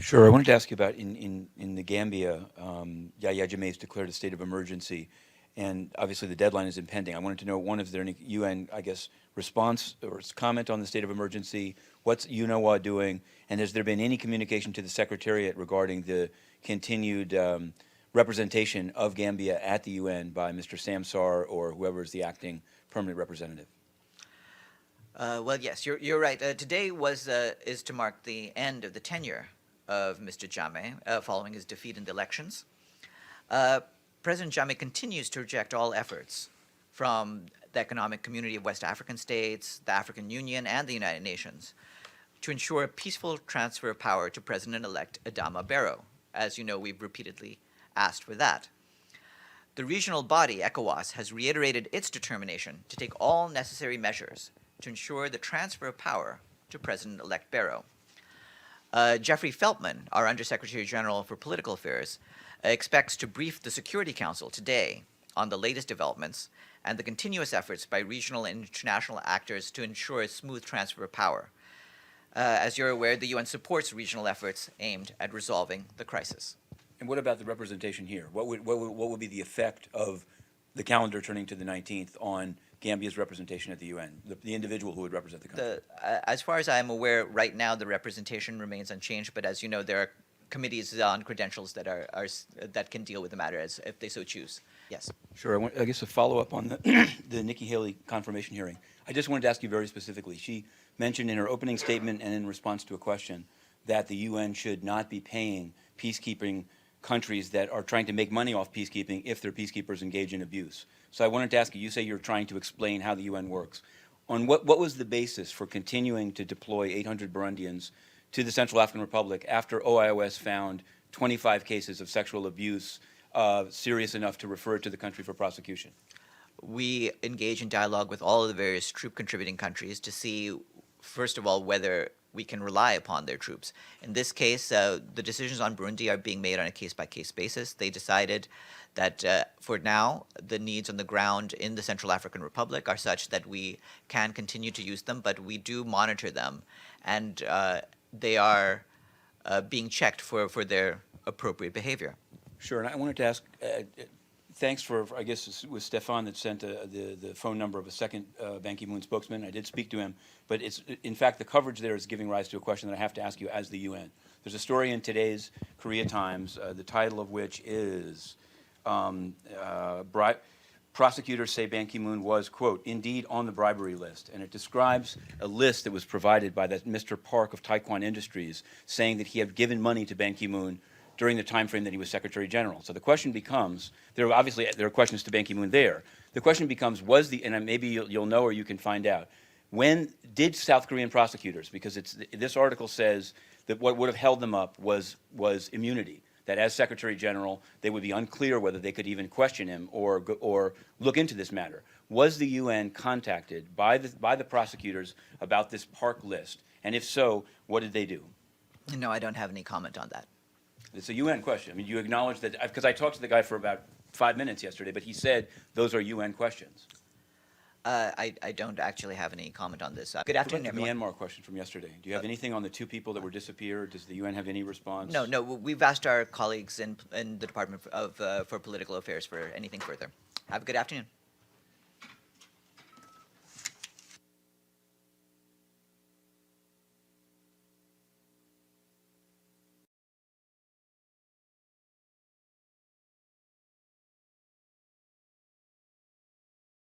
Sure. I wanted to ask you about in the Gambia, Yahya Jammeh's declared a state of emergency, and obviously the deadline is impending. I wanted to know, one, is there any UN, I guess, response or comment on the state of emergency? What's UNOWA doing? And has there been any communication to the Secretariat regarding the continued representation of Gambia at the UN by Mr. Samsar or whoever is the acting permanent representative? Well, yes, you're right. Today is to mark the end of the tenure of Mr. Jammeh following his defeat in the elections. President Jammeh continues to reject all efforts from the Economic Community of West African States, the African Union, and the United Nations to ensure a peaceful transfer of power to President-elect Adama Barrow. As you know, we've repeatedly asked for that. The regional body, ECOWAS, has reiterated its determination to take all necessary measures to ensure the transfer of power to President-elect Barrow. Jeffrey Feltman, our Undersecretary General for Political Affairs, expects to brief the Security Council today on the latest developments and the continuous efforts by regional and international actors to ensure a smooth transfer of power. As you're aware, the UN supports regional efforts aimed at resolving the crisis. And what about the representation here? What would be the effect of the calendar turning to the 19th on Gambia's representation at the UN, the individual who would represent the country? As far as I'm aware, right now the representation remains unchanged, but as you know, there are committees on credentials that that can deal with the matter as if they so choose. Yes. Sure. I guess a follow-up on the, the Nikki Haley confirmation hearing. I just wanted to ask you very specifically. She mentioned in her opening statement and in response to a question that the UN should not be paying peacekeeping countries that are trying to make money off peacekeeping if their peacekeepers engage in abuse. So I wanted to ask you, you say you're trying to explain how the UN works. On what was the basis for continuing to deploy 800 Burundians to the Central African Republic after OIOS found 25 cases of sexual abuse serious enough to refer it to the country for prosecution? We engage in dialogue with all of the various troop contributing countries to see, first of all, whether we can rely upon their troops. In this case, the decisions on Burundi are being made on a case-by-case basis. They decided that for now, the needs on the ground in the Central African Republic are such that we can continue to use them, but we do monitor them, and they are being checked for their appropriate behavior. Sure, and I wanted to ask, thanks for, I guess it was Stefan that sent the phone number of a second Ban Ki-moon spokesman. I did speak to him, but it's, in fact, the coverage there is giving rise to a question that I have to ask you as the UN. There's a story in today's Korea Times, the title of which is, prosecutors say Ban Ki-moon was, quote, indeed on the bribery list. And it describes a list that was provided by that Mr. Park of Taekwon Industries saying that he had given money to Ban Ki-moon during the time frame that he was Secretary General. So the question becomes, there are questions to Ban Ki-moon there. The question becomes, and maybe you'll know or you can find out, when did South Korean prosecutors, because this article says that what would have held them up was immunity, that as Secretary General, they would be unclear whether they could even question him or look into this matter. Was the UN contacted by the prosecutors about this Park list? And if so, what did they do? No, I don't have any comment on that. It's a UN question. I mean, you acknowledge that, because I talked to the guy for about 5 minutes yesterday, but he said those are UN questions. I don't actually have any comment on this. Good afternoon, everyone. The Myanmar question from yesterday. Do you have anything on the 2 people that were disappeared? Does the UN have any response? No, we've asked our colleagues in the Department for Political Affairs for anything further. Have a good afternoon.